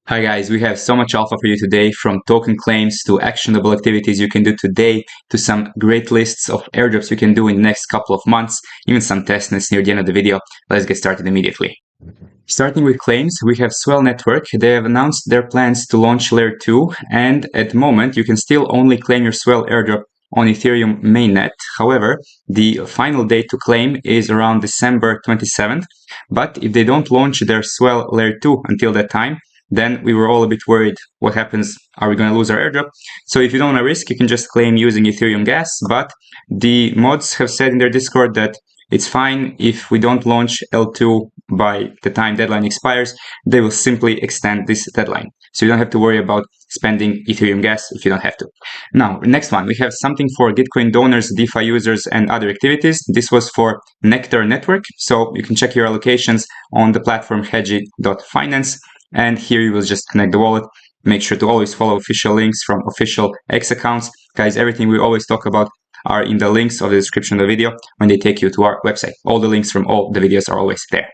Hi guys, we have so much alpha for you today, from token claims to actionable activities you can do today to some great lists of airdrops you can do in the next couple of months, even some testnets near the end of the video. Let's get started immediately. Starting with claims, we have Swell Network. They have announced their plans to launch Layer 2, and at the moment you can still only claim your Swell airdrop on Ethereum mainnet. However, the final date to claim is around December 27th, but if they don't launch their Swell Layer 2 until that time, then we were all a bit worried what happens. Are we going to lose our airdrop? So if you don't want to risk, you can just claim using Ethereum gas, but the mods have said in their Discord that it's fine if we don't launch L2 by the time deadline expires. They will simply extend this deadline. So you don't have to worry about spending Ethereum gas if you don't have to. Now, next one, we have something for Gitcoin donors, DeFi users, and other activities. This was for Nectar Network. So you can check your allocations on the platform hedgy.finance. And here you will just connect the wallet. Make sure to always follow official links from official X accounts. Guys, everything we always talk about are in the links of the description of the video when they take you to our website. All the links from all the videos are always there.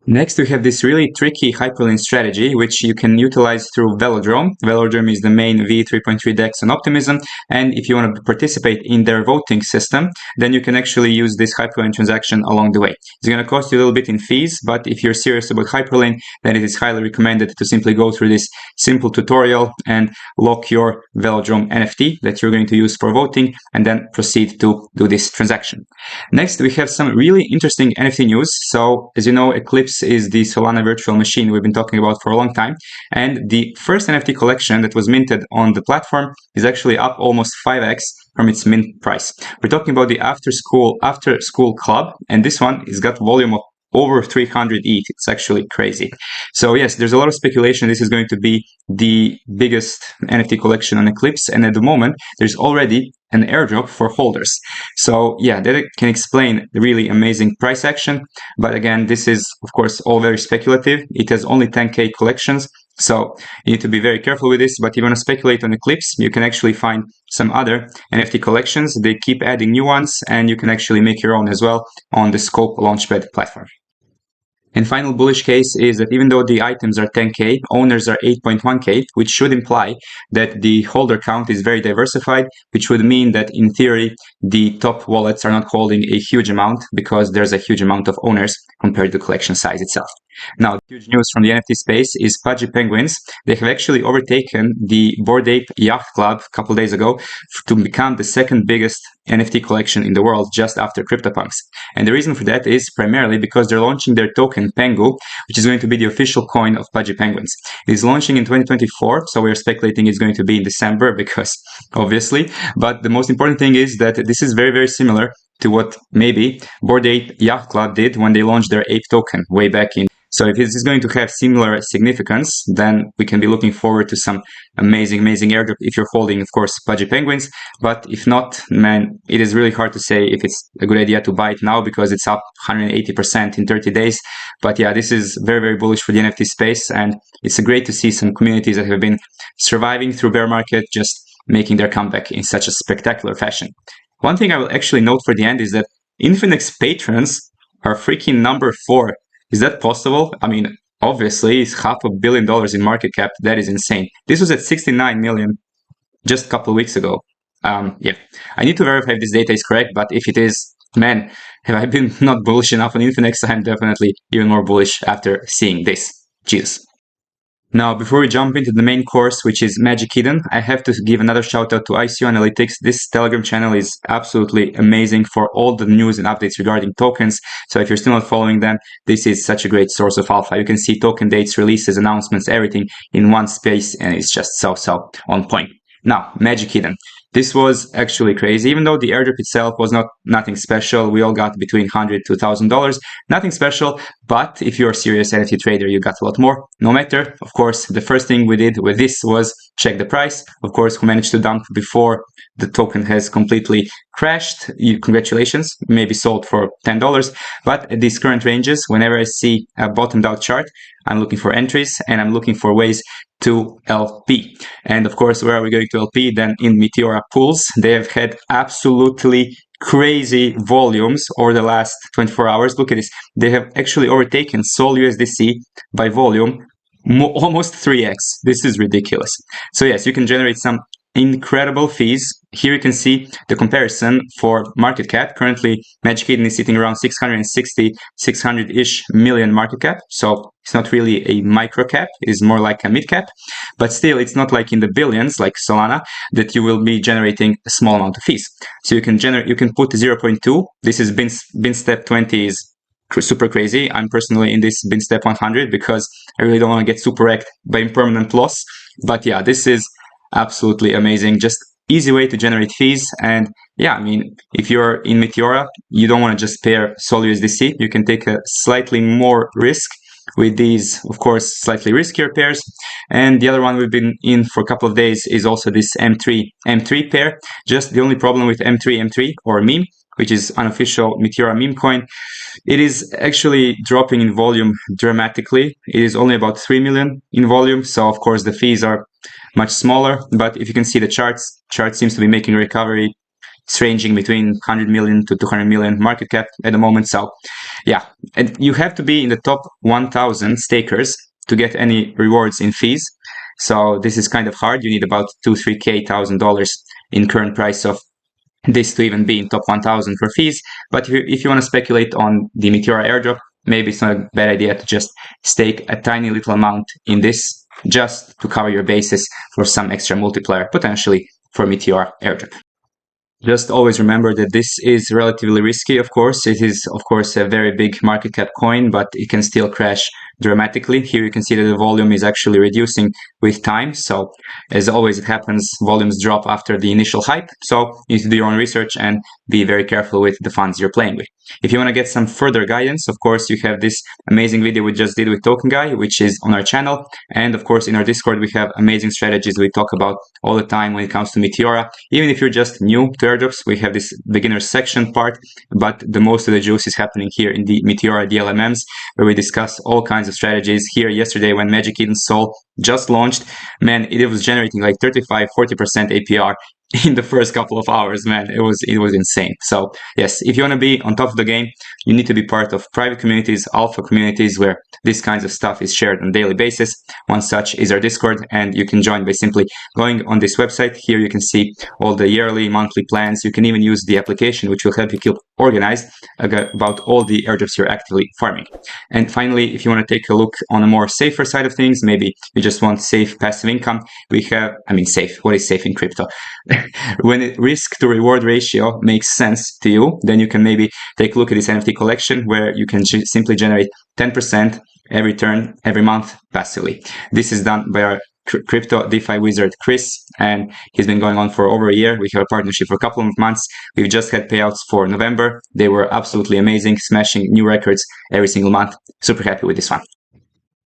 Next, we have this really tricky hyperlink strategy, which you can utilize through Velodrome. Velodrome is the main V3.3 DEX on Optimism, and if you want to participate in their voting system, then you can actually use this hyperlink transaction along the way. It's going to cost you a little bit in fees, but if you're serious about hyperlink, then it is highly recommended to simply go through this simple tutorial and lock your Velodrome NFT that you're going to use for voting, and then proceed to do this transaction. Next, we have some really interesting NFT news. So, as you know, Eclipse is the Solana virtual machine we've been talking about for a long time, and the first NFT collection that was minted on the platform is actually up almost 5x from its mint price. We're talking about the after school club, and this one has got volume of over 300 ETH. It's actually crazy. So yes, there's a lot of speculation this is going to be the biggest NFT collection on Eclipse, and at the moment there's already an airdrop for holders. So yeah, that can explain the really amazing price action, but again, this is of course all very speculative. It has only 10k collections, so you need to be very careful with this. But if you want to speculate on Eclipse, you can actually find some other NFT collections. They keep adding new ones, and you can actually make your own as well on the Scope Launchpad platform. And final bullish case is that even though the items are 10k, owners are 8.1k, which should imply that the holder count is very diversified, which would mean that in theory, the top wallets are not holding a huge amount because there's a huge amount of owners compared to the collection size itself. Now, huge news from the NFT space is Pudgy Penguins. They have actually overtaken the Bored Ape Yacht Club a couple days ago to become the second biggest NFT collection in the world, just after CryptoPunks. And the reason for that is primarily because they're launching their token Pengu, which is going to be the official coin of Pudgy Penguins. It is launching in 2024, so we're speculating it's going to be in December because obviously. But the most important thing is that this is very, very similar to what maybe Bored Ape Yacht Club did when they launched their ape token way back in. So if this is going to have similar significance, then we can be looking forward to some amazing airdrop if you're holding, of course, Pudgy Penguins. But if not, man, it is really hard to say if it's a good idea to buy it now because it's up 180% in 30 days. But yeah, this is very, very bullish for the NFT space, and it's great to see some communities that have been surviving through bear market just making their comeback in such a spectacular fashion. One thing I will actually note for the end is that Infinix patrons are freaking number 4. Is that possible? I mean, obviously, it's $500 million in market cap. That is insane. This was at 69 million just a couple of weeks ago. Yeah, I need to verify if this data is correct, but if it is, man, have I been not bullish enough on Infinix? I'm definitely even more bullish after seeing this. Jesus. Now, before we jump into the main course, which is Magic Hidden, I have to give another shout out to ICO Analytics. This Telegram channel is absolutely amazing for all the news and updates regarding tokens. So if you're still not following them, this is such a great source of alpha. You can see token dates, releases, announcements, everything in one space, and it's just so on point. Now, Magic Hidden. This was actually crazy. Even though the airdrop itself was nothing special, we all got between $100 to $1,000. Nothing special, but if you're a serious NFT trader, you got a lot more. No matter, of course, the first thing we did with this was check the price. Of course, who managed to dump before the token has completely crashed. Congratulations, maybe sold for $10. But at these current ranges, whenever I see a bottomed out chart, I'm looking for entries and I'm looking for ways to LP. And of course, where are we going to LP? Then in Meteora pools, they have had absolutely crazy volumes over the last 24 hours. Look at this. They have actually overtaken Sol USDC by volume almost 3x. This is ridiculous. So yes, you can generate some incredible fees. Here you can see the comparison for market cap. Currently, Magic Eden is sitting around 600-ish million market cap. So it's not really a micro cap. It is more like a mid cap. But still, it's not like in the billions, like Solana, that you will be generating a small amount of fees. So you can put 0.2. This is bin step 20 is super crazy. I'm personally in this bin step 100 because I really don't want to get super wrecked by impermanent loss. But yeah, this is absolutely amazing. Just easy way to generate fees. And yeah, I mean, if you're in Meteora, you don't want to just pair Sol USDC. You can take a slightly more risk with these, of course, slightly riskier pairs. And the other one we've been in for a couple of days is also this M3 pair. Just the only problem with M3 or meme, which is unofficial Meteora meme coin, it is actually dropping in volume dramatically. It is only about 3 million in volume. So of course the fees are much smaller, but if you can see the chart seems to be making a recovery. It's ranging between 100 million to 200 million market cap at the moment. So yeah, and you have to be in the top 1,000 stakers to get any rewards in fees. So this is kind of hard. You need about $2,000-3,000 in current price of this to even be in top 1,000 for fees. But if you want to speculate on the Meteora airdrop, maybe it's not a bad idea to just stake a tiny little amount in this just to cover your bases for some extra multiplier, potentially for Meteora airdrop. Just always remember that this is relatively risky, of course. It is, of course, a very big market cap coin, but it can still crash dramatically. Here you can see that the volume is actually reducing with time. So as always, it happens, volumes drop after the initial hype. So you need to do your own research and be very careful with the funds you're playing with. If you want to get some further guidance, of course, you have this amazing video we just did with Token Guy, which is on our channel. And of course, in our Discord, we have amazing strategies we talk about all the time when it comes to Meteora. Even if you're just new to airdrops, we have this beginner section part, but the most of the juice is happening here in the Meteora DLMMs, where we discuss all kinds of strategies. Here yesterday, when Magic Eden Sol just launched, man, it was generating like 35-40% APR in the first couple of hours, man. It was insane. So yes, if you want to be on top of the game, you need to be part of private communities, alpha communities, where this kinds of stuff is shared on a daily basis. One such is our Discord, and you can join by simply going on this website. Here you can see all the yearly, monthly plans. You can even use the application, which will help you keep organized about all the airdrops you're actively farming. And finally, if you want to take a look on a more safer side of things, maybe you just want safe passive income, we have, I mean, safe, what is safe in crypto? When risk to reward ratio makes sense to you, then you can maybe take a look at this NFT collection, where you can simply generate 10% every turn, every month passively. This is done by our crypto DeFi wizard Chris, and he's been going on for over a year. We have a partnership for a couple of months. We've just had payouts for November. They were absolutely amazing, smashing new records every single month. Super happy with this one.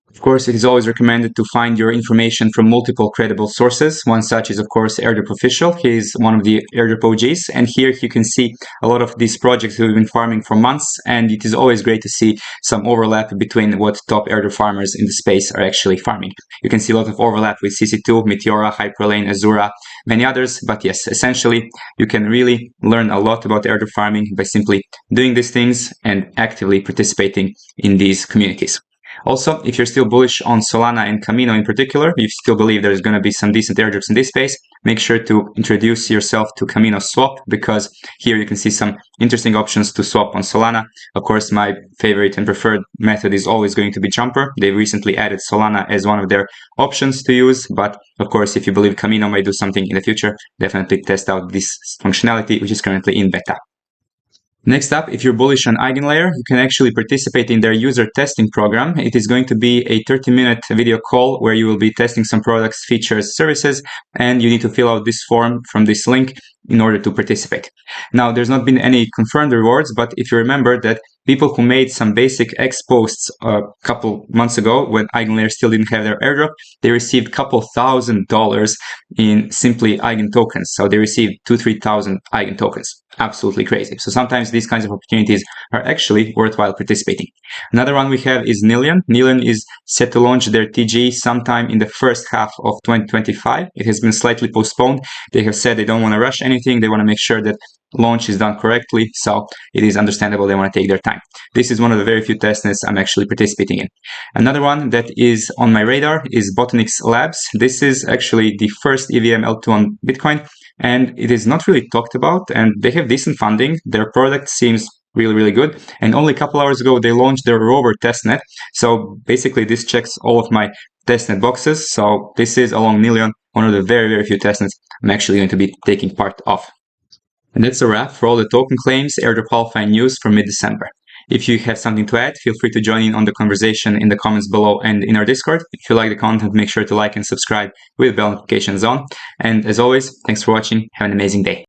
Of course, it is always recommended to find your information from multiple credible sources. One such is, of course, Airdrop Official. He is one of the Airdrop OGs. And here you can see a lot of these projects we've been farming for months. And it is always great to see some overlap between what top Airdrop farmers in the space are actually farming. You can see a lot of overlap with CC2, Meteora, Hyperlane, Azura, many others. But yes, essentially, you can really learn a lot about Airdrop farming by simply doing these things and actively participating in these communities. Also, if you're still bullish on Solana and Camino in particular, you still believe there's going to be some decent airdrops in this space, make sure to introduce yourself to Camino Swap, because here you can see some interesting options to swap on Solana. Of course, my favorite and preferred method is always going to be Jumper. They recently added Solana as one of their options to use, but of course, if you believe Camino might do something in the future, definitely test out this functionality, which is currently in beta. Next up, if you're bullish on Eigenlayer, you can actually participate in their user testing program. It is going to be a 30-minute video call where you will be testing some products, features, services, and you need to fill out this form from this link in order to participate. Now, there's not been any confirmed rewards, but if you remember that people who made some basic X posts a couple months ago when Eigenlayer still didn't have their airdrop, they received a couple $1,000 in simply Eigen tokens. So they received 2,000-3,000 Eigen tokens. Absolutely crazy. So sometimes these kinds of opportunities are actually worthwhile participating. Another one we have is Nillion. Nillion is set to launch their TG sometime in the first half of 2025. It has been slightly postponed. They have said they don't want to rush anything. They want to make sure that launch is done correctly, so it is understandable they want to take their time. This is one of the very few testnets I'm actually participating in. Another one that is on my radar is Botanix Labs. This is actually the first EVM L2 on Bitcoin, and it is not really talked about, and they have decent funding. Their product seems really good, and only a couple hours ago they launched their rover testnet. So basically this checks all of my testnet boxes. So this is, along Nilion, one of the very few testnets I'm actually going to be taking part of. And that's a wrap for all the token claims, airdrop alpha, and news from mid-December. If you have something to add, feel free to join in on the conversation in the comments below and in our Discord. If you like the content, make sure to like and subscribe with bell notifications on. And as always, thanks for watching. Have an amazing day.